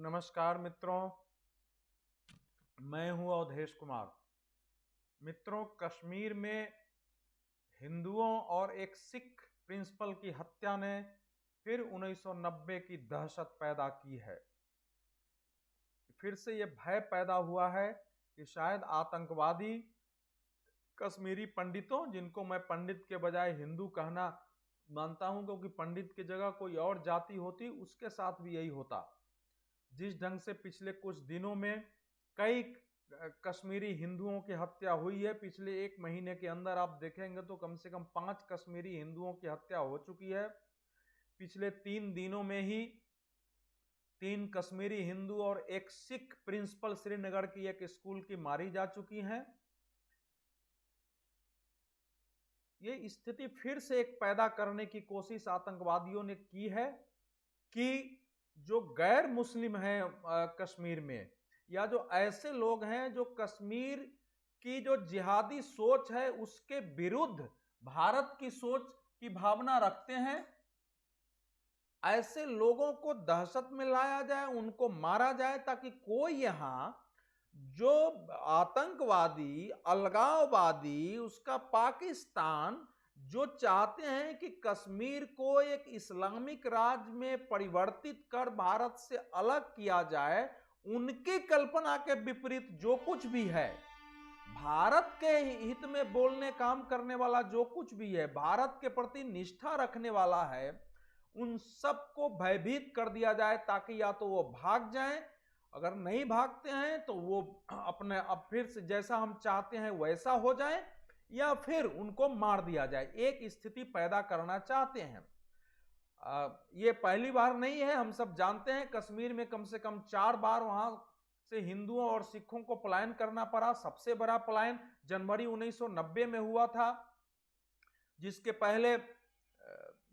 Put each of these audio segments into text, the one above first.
नमस्कार मित्रों, मैं हूं अवधेश कुमार। मित्रों, कश्मीर में हिंदुओं और एक सिख प्रिंसिपल की हत्या ने फिर 1990 की दहशत पैदा की है। फिर से ये भय पैदा हुआ है कि शायद आतंकवादी कश्मीरी पंडितों, जिनको मैं पंडित के बजाय हिंदू कहना मानता हूं क्योंकि पंडित की जगह कोई और जाति होती उसके साथ भी यही होता। जिस ढंग से पिछले कुछ दिनों में कई कश्मीरी हिंदुओं की हत्या हुई है, पिछले एक महीने के अंदर आप देखेंगे तो कम से कम 5 कश्मीरी हिंदुओं की हत्या हो चुकी है। पिछले 3 दिनों में ही 3 कश्मीरी हिंदू और एक सिख प्रिंसिपल श्रीनगर की एक स्कूल की मारी जा चुकी हैं। ये स्थिति फिर से एक पैदा करने की कोशिश आतंकवादियों ने की है कि जो गैर मुस्लिम हैं कश्मीर में, या जो ऐसे लोग हैं जो कश्मीर की जो जिहादी सोच है उसके विरुद्ध भारत की सोच की भावना रखते हैं, ऐसे लोगों को दहशत में लाया जाए, उनको मारा जाए, ताकि कोई यहां जो आतंकवादी अलगाववादी उसका पाकिस्तान जो चाहते हैं कि कश्मीर को एक इस्लामिक राज्य में परिवर्तित कर भारत से अलग किया जाए, उनकी कल्पना के विपरीत जो कुछ भी है, भारत के हित में बोलने काम करने वाला जो कुछ भी है, भारत के प्रति निष्ठा रखने वाला है, उन सबको भयभीत कर दिया जाए ताकि या तो वो भाग जाएं, अगर नहीं भागते हैं तो वो अपने अब फिर से जैसा हम चाहते हैं वैसा हो जाए, या फिर उनको मार दिया जाए। एक स्थिति पैदा करना चाहते हैं। ये पहली बार नहीं है, हम सब जानते हैं कश्मीर में कम से कम 4 बार वहां से हिंदुओं और सिखों को पलायन करना पड़ा। सबसे बड़ा पलायन जनवरी 1990 में हुआ था, जिसके पहले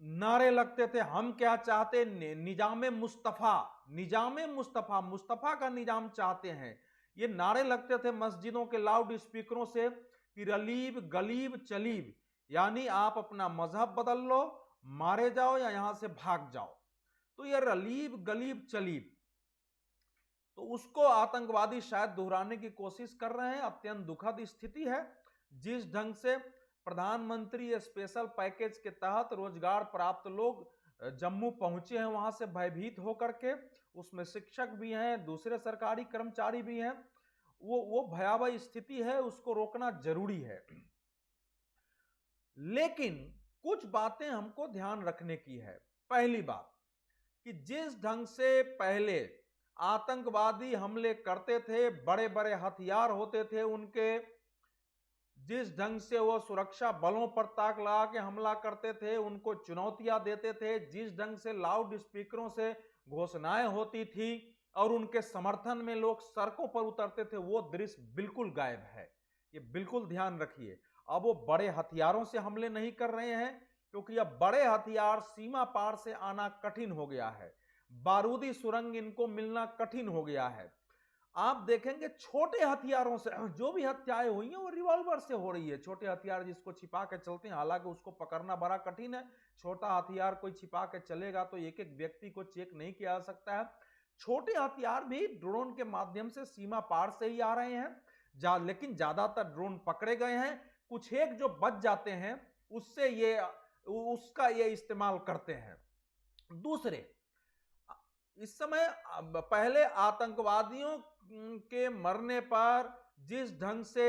नारे लगते थे, हम क्या चाहते, निजामे मुस्तफा, निजामे मुस्तफा, मुस्तफा का निजाम चाहते हैं। ये नारे लगते थे मस्जिदों के लाउड स्पीकरों से कि रलीब गलीब चलीब, यानी आप अपना मजहब बदल लो, मारे जाओ या यहां से भाग जाओ। तो ये रलीब गलीब चलीब, तो उसको आतंकवादी शायद दोहराने की कोशिश कर रहे हैं। अत्यंत दुखद स्थिति है। जिस ढंग से प्रधानमंत्री स्पेशल पैकेज के तहत रोजगार प्राप्त लोग जम्मू पहुंचे हैं वहां से भयभीत होकर के, उसमें शिक्षक भी हैं, दूसरे सरकारी कर्मचारी भी हैं, वो भयावह स्थिति है, उसको रोकना जरूरी है। लेकिन कुछ बातें हमको ध्यान रखने की है। पहली बात कि जिस ढंग से पहले आतंकवादी हमले करते थे, बड़े बड़े हथियार होते थे उनके, जिस ढंग से वो सुरक्षा बलों पर ताक लगा के हमला करते थे, उनको चुनौतियां देते थे, जिस ढंग से लाउड स्पीकरों से घोषणाएं होती थी और उनके समर्थन में लोग सड़कों पर उतरते थे, वो दृश्य बिल्कुल गायब है। ये बिल्कुल ध्यान रखिए। अब वो बड़े हथियारों से हमले नहीं कर रहे हैं क्योंकि अब बड़े हथियार सीमा पार से आना कठिन हो गया है, बारूदी सुरंग इनको मिलना कठिन हो गया है। आप देखेंगे छोटे हथियारों से जो भी हत्याएं हुई हैं वो रिवॉल्वर से हो रही है। छोटे हथियार जिसको छिपा के चलते हैं, हालांकि उसको पकड़ना बड़ा कठिन है। छोटा हथियार कोई छिपा के चलेगा तो एक एक व्यक्ति को चेक नहीं किया जा सकता है। छोटे हथियार भी ड्रोन के माध्यम से सीमा पार से ही आ रहे हैं, लेकिन ज्यादातर ड्रोन पकड़े गए हैं। कुछ एक जो बच जाते हैं उससे उसका ये इस्तेमाल करते हैं। दूसरे, इस समय पहले आतंकवादियों के मरने पर जिस ढंग से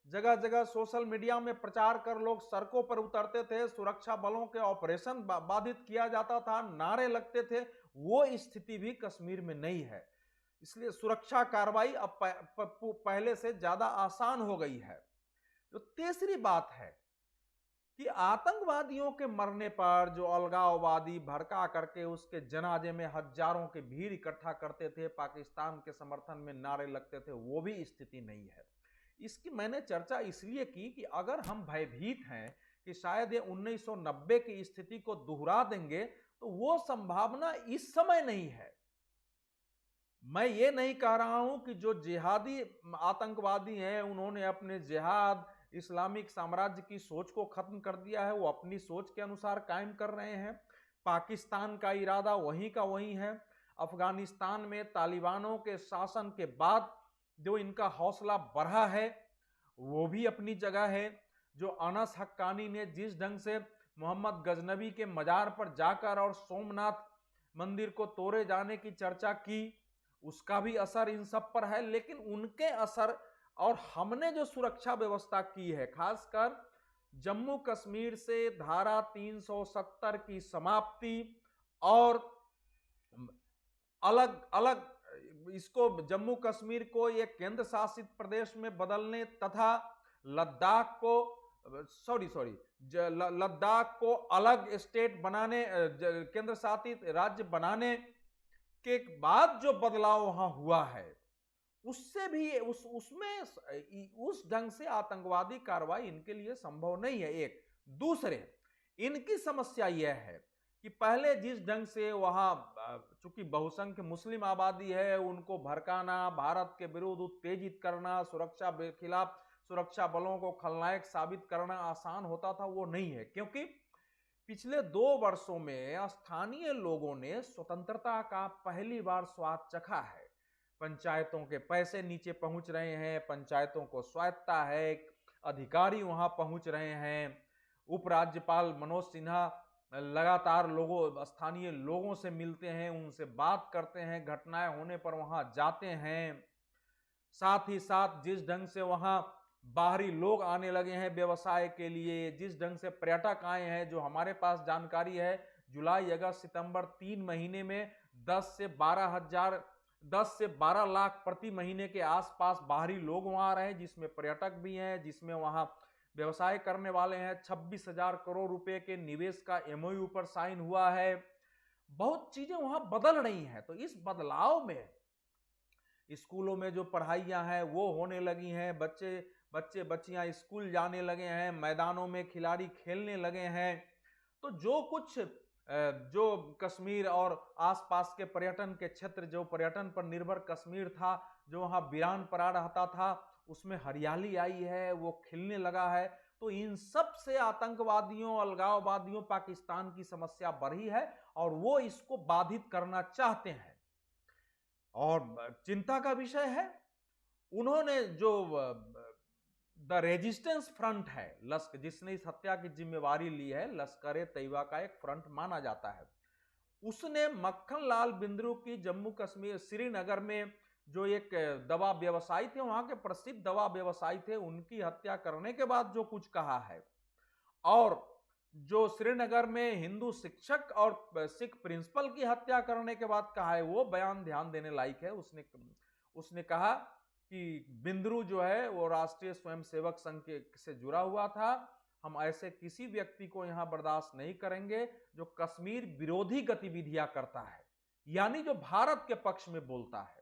जगह जगह सोशल मीडिया में प्रचार कर लोग सड़कों पर उतरते थे, सुरक्षा बलों के ऑपरेशन बाधित किया जाता था, नारे लगते थे, वो स्थिति भी कश्मीर में नहीं है। इसलिए सुरक्षा कार्रवाई अब पहले से ज्यादा आसान हो गई है। जो तीसरी बात है कि आतंकवादियों के मरने पर जो अलगाववादी भड़का करके उसके जनाजे में हजारों की भीड़ इकट्ठा करते थे, पाकिस्तान के समर्थन में नारे लगते थे, वो भी स्थिति नहीं है। इसकी मैंने चर्चा इसलिए की कि अगर हम भयभीत हैं कि शायद ये 1990 की स्थिति को दोहरा देंगे, तो वो संभावना इस समय नहीं है। मैं ये नहीं कह रहा हूं कि जो जिहादी आतंकवादी हैं उन्होंने अपने जिहाद इस्लामिक साम्राज्य की सोच को खत्म कर दिया है, वो अपनी सोच के अनुसार कायम कर रहे हैं। पाकिस्तान का इरादा वहीं का वहीं है। अफगानिस्तान में तालिबानों के शासन के बाद जो इनका हौसला बढ़ा है वो भी अपनी जगह है। जो अनस हक्कानी ने जिस ढंग से मोहम्मद गजनवी के मजार पर जाकर और सोमनाथ मंदिर को तोड़े जाने की चर्चा की, उसका भी असर इन सब पर है। लेकिन उनके असर और हमने जो सुरक्षा व्यवस्था की है, खासकर जम्मू कश्मीर से धारा 370 की समाप्ति और अलग अलग इसको जम्मू कश्मीर को एक केंद्र शासित प्रदेश में बदलने तथा लद्दाख को लद्दाख को अलग स्टेट बनाने, केंद्र शासित राज्य बनाने के बाद जो बदलाव वहां हुआ है, उससे भी उसमें उस ढंग से आतंकवादी कार्रवाई इनके लिए संभव नहीं है। एक दूसरे, इनकी समस्या यह है कि पहले जिस ढंग से वहां चूंकि बहुसंख्य मुस्लिम आबादी है, उनको भड़काना, भारत के विरुद्ध उत्तेजित करना, सुरक्षा के खिलाफ सुरक्षा बलों को खलनायक साबित करना आसान होता था, वो नहीं है। क्योंकि पिछले 2 वर्षों में स्थानीय लोगों ने स्वतंत्रता का पहली बार स्वाद चखा है। पंचायतों के पैसे नीचे पहुंच रहे हैं, पंचायतों को स्वायत्तता है, अधिकारी वहां पहुंच रहे हैं। उपराज्यपाल मनोज सिन्हा लगातार स्थानीय लोगों से मिलते हैं, उनसे बात करते हैं, घटनाएं होने पर वहां जाते हैं। साथ ही साथ जिस ढंग से वहां बाहरी लोग आने लगे हैं व्यवसाय के लिए, जिस ढंग से पर्यटक आए हैं, जो हमारे पास जानकारी है जुलाई अगस्त सितंबर 3 महीने में 10 से 12 लाख प्रति महीने के आसपास बाहरी लोग वहां आ रहे हैं, जिसमें पर्यटक भी हैं, जिसमें वहां व्यवसाय करने वाले हैं। 26,000 करोड़ रुपए के निवेश का एमओयू पर साइन हुआ है। बहुत चीजें वहां बदल रही हैं। तो इस बदलाव में स्कूलों में जो पढ़ाइयां हैं वो होने लगी हैं, बच्चे बच्चियां स्कूल जाने लगे हैं, मैदानों में खिलाड़ी खेलने लगे हैं। तो जो कुछ जो कश्मीर और आसपास के पर्यटन के क्षेत्र, जो पर्यटन पर निर्भर कश्मीर था, जो वहां वीरान पड़ा रहता था, उसमें हरियाली आई है, वो खिलने लगा है। तो इन सब से आतंकवादियों, अलगाववादियों, पाकिस्तान की समस्या बढ़ी है और वो इसको बाधित करना चाहते हैं। और चिंता का विषय है, उन्होंने जो द रेजिस्टेंस फ्रंट है, लश्कर, जिसने इस हत्या की जिम्मेवारी ली है, लश्कर तैयबा का एक फ्रंट माना जाता है, उसने मक्खन लाल बिंद्रू की जम्मू कश्मीर श्रीनगर में जो एक दवा व्यवसायी थे, वहां के प्रसिद्ध दवा व्यवसायी थे, उनकी हत्या करने के बाद जो कुछ कहा है, और जो श्रीनगर में हिंदू शिक्षक और सिख प्रिंसिपल की हत्या करने के बाद कहा है, वो बयान ध्यान देने लायक है। उसने कहा कि बिंद्रू जो है वो राष्ट्रीय स्वयंसेवक संघ से जुड़ा हुआ था। हम ऐसे किसी व्यक्ति को यहां बर्दाश्त नहीं करेंगे जो कश्मीर विरोधी गतिविधियां करता है, यानी जो भारत के पक्ष में बोलता है।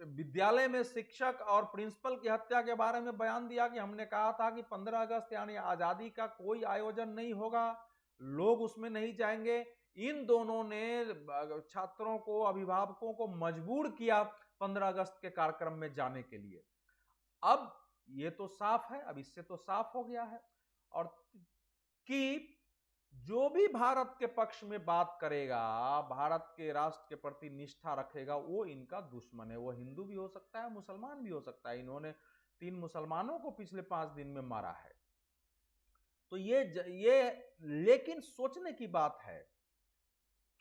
विद्यालय में शिक्षक और प्रिंसिपल की हत्या के बारे में बयान दिया कि हमने कहा था कि 15 अगस्त यानी आजादी का कोई आयोजन नहीं होगा, लोग उसमें नहीं जाएंगे। इन दोनों ने छात्रों को, अभिभावकों को मजबूर किया 15 अगस्त के कार्यक्रम में जाने के लिए। अब ये तो साफ है, अब इससे तो साफ हो गया है और कि जो भी भारत के पक्ष में बात करेगा, भारत के राष्ट्र के प्रति निष्ठा रखेगा, वो इनका दुश्मन है। वो हिंदू भी हो सकता है, मुसलमान भी हो सकता है। इन्होंने 3 मुसलमानों को पिछले 5 दिन में मारा है। तो ये लेकिन सोचने की बात है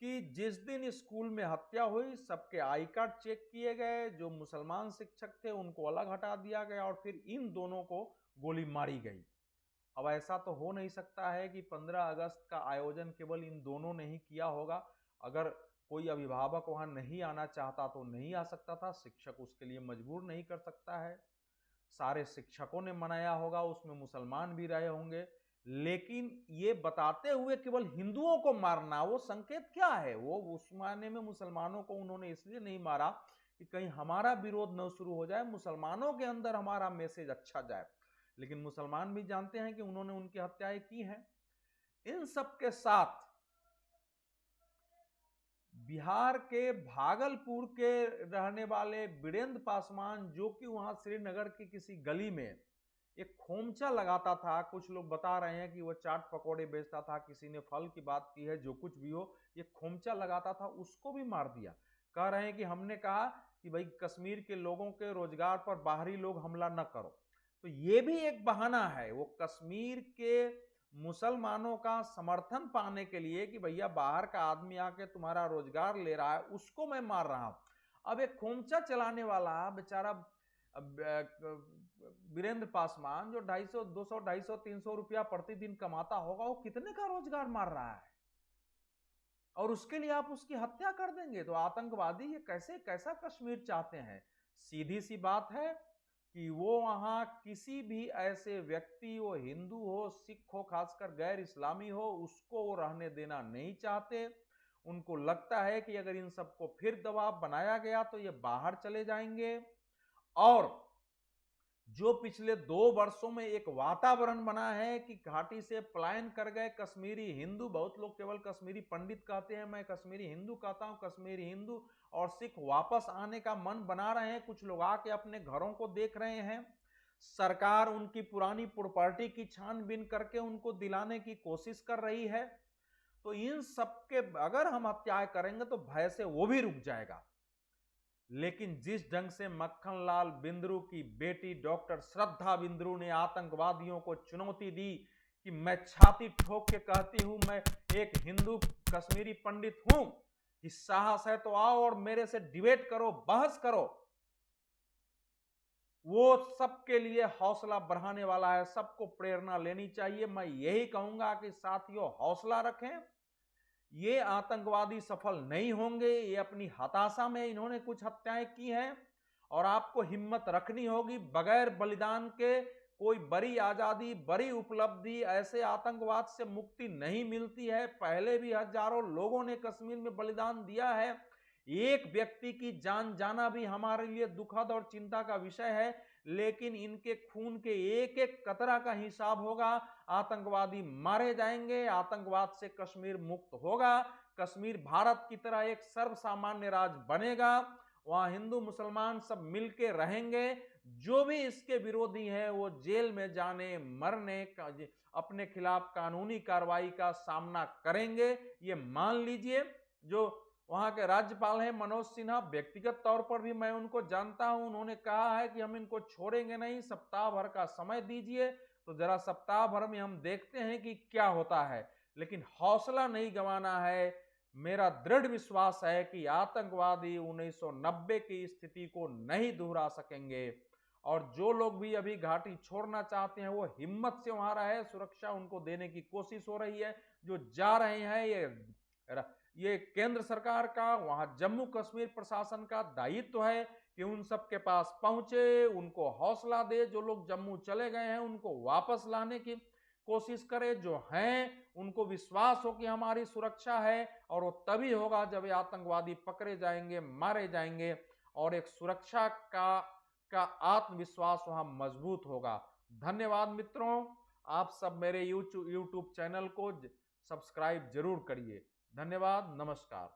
कि जिस दिन स्कूल में हत्या हुई, सबके आई कार्ड चेक किए गए, जो मुसलमान शिक्षक थे उनको अलग हटा दिया गया और फिर इन दोनों को गोली मारी गई। अब ऐसा तो हो नहीं सकता है कि 15 अगस्त का आयोजन केवल इन दोनों ने ही किया होगा। अगर कोई अभिभावक वहां नहीं आना चाहता तो नहीं आ सकता था, शिक्षक उसके लिए मजबूर नहीं कर सकता है। सारे शिक्षकों ने मनाया होगा, उसमें मुसलमान भी रहे होंगे। लेकिन ये बताते हुए केवल हिंदुओं को मारना, वो संकेत क्या है? वो उस मायने में मुसलमानों को उन्होंने इसलिए नहीं मारा कि कहीं हमारा विरोध न शुरू हो जाए, मुसलमानों के अंदर हमारा मैसेज अच्छा जाए। लेकिन मुसलमान भी जानते हैं कि उन्होंने उनकी हत्याएं की हैं। इन सब के साथ बिहार के भागलपुर के रहने वाले वीरेंद्र पासवान, जो कि वहां श्रीनगर की किसी गली में एक खोमचा लगाता था। कुछ लोग बता रहे हैं कि वो चाट पकौड़े बेचता था, किसी ने फल की बात की है, जो कुछ भी हो, ये खोमचा लगाता था, उसको भी मार दिया। कह रहे हैं कि हमने कहा कि भाई कश्मीर के लोगों के रोजगार पर बाहरी लोग हमला न करो। तो ये भी एक बहाना है, वो कश्मीर के मुसलमानों का समर्थन पाने के लिए कि भैया बाहर का आदमी आके तुम्हारा रोजगार ले रहा है, उसको मैं मार रहा हूं। अब एक खोमचा चलाने वाला बेचारा वीरेंद्र पासवान, जो 250, 200, 250, 300 रुपया प्रतिदिन कमाता होगा, वो कितने का रोजगार मार रहा है, और उसके लिए आप उसकी हत्या कर देंगे। तो आतंकवादी ये कैसा कश्मीर चाहते हैं? सीधी सी बात है कि वो वहां किसी भी ऐसे व्यक्ति, वो हिंदू हो, सिख हो, खासकर गैर इस्लामी हो, उसको वो रहने देना नहीं चाहते। उनको लगता है कि अगर इन सबको फिर दबाव बनाया गया तो ये बाहर चले जाएंगे, और जो पिछले 2 वर्षों में एक वातावरण बना है कि घाटी से पलायन कर गए कश्मीरी हिंदू, बहुत लोग केवल कश्मीरी पंडित कहते हैं, मैं कश्मीरी हिंदू कहता हूं, कश्मीरी हिंदू और सिख वापस आने का मन बना रहे हैं। कुछ लोग आके अपने घरों को देख रहे हैं, सरकार उनकी पुरानी प्रॉपर्टी की छानबीन करके उनको दिलाने की कोशिश कर रही है। तो इन सबके अगर हम हत्याएं करेंगे तो भय से वो भी रुक जाएगा। लेकिन जिस ढंग से मक्खन लाल बिंद्रू की बेटी डॉक्टर श्रद्धा बिंद्रू ने आतंकवादियों को चुनौती दी कि मैं छाती ठोक के कहती हूं मैं एक हिंदू कश्मीरी पंडित हूं, कि साहस है तो आओ और मेरे से डिबेट करो, बहस करो, वो सबके लिए हौसला बढ़ाने वाला है, सबको प्रेरणा लेनी चाहिए। मैं यही कहूंगा कि साथियों हौसला रखें, ये आतंकवादी सफल नहीं होंगे, ये अपनी हताशा में इन्होंने कुछ हत्याएं की हैं, और आपको हिम्मत रखनी होगी। बगैर बलिदान के कोई बड़ी आजादी, बड़ी उपलब्धि, ऐसे आतंकवाद से मुक्ति नहीं मिलती है। पहले भी हजारों लोगों ने कश्मीर में बलिदान दिया है, एक व्यक्ति की जान जाना भी हमारे लिए दुखद और चिंता का विषय है, लेकिन इनके खून के एक एक कतरा का हिसाब होगा। आतंकवादी मारे जाएंगे, आतंकवाद से कश्मीर मुक्त होगा, कश्मीर भारत की तरह एक सर्वसामान्य राज्य बनेगा, वहां हिंदू मुसलमान सब मिलके रहेंगे। जो भी इसके विरोधी हैं वो जेल में जाने, मरने का, अपने खिलाफ कानूनी कार्रवाई का सामना करेंगे, ये मान लीजिए। जो वहां के राज्यपाल हैं मनोज सिन्हा, व्यक्तिगत तौर पर भी मैं उनको जानता हूं, उन्होंने कहा है कि हम इनको छोड़ेंगे नहीं, सप्ताह भर का समय दीजिए। तो जरा सप्ताह भर में हम देखते हैं कि क्या होता है, लेकिन हौसला नहीं गंवाना है। मेरा दृढ़ विश्वास है कि आतंकवादी 1990 की स्थिति को नहीं दोहरा सकेंगे, और जो लोग भी अभी घाटी छोड़ना चाहते हैं वो हिम्मत से वहां रहे, सुरक्षा उनको देने की कोशिश हो रही है। जो जा रहे हैं, ये केंद्र सरकार का, वहां जम्मू कश्मीर प्रशासन का दायित्व है कि उन सबके पास पहुंचे, उनको हौसला दे। जो लोग जम्मू चले गए हैं उनको वापस लाने की कोशिश करे, जो हैं उनको विश्वास हो कि हमारी सुरक्षा है, और वो तभी होगा जब ये आतंकवादी पकड़े जाएंगे, मारे जाएंगे, और एक सुरक्षा का आत्मविश्वास वहां मजबूत होगा। धन्यवाद मित्रों, आप सब मेरे यूट्यूब चैनल को सब्सक्राइब जरूर करिए। धन्यवाद, नमस्कार।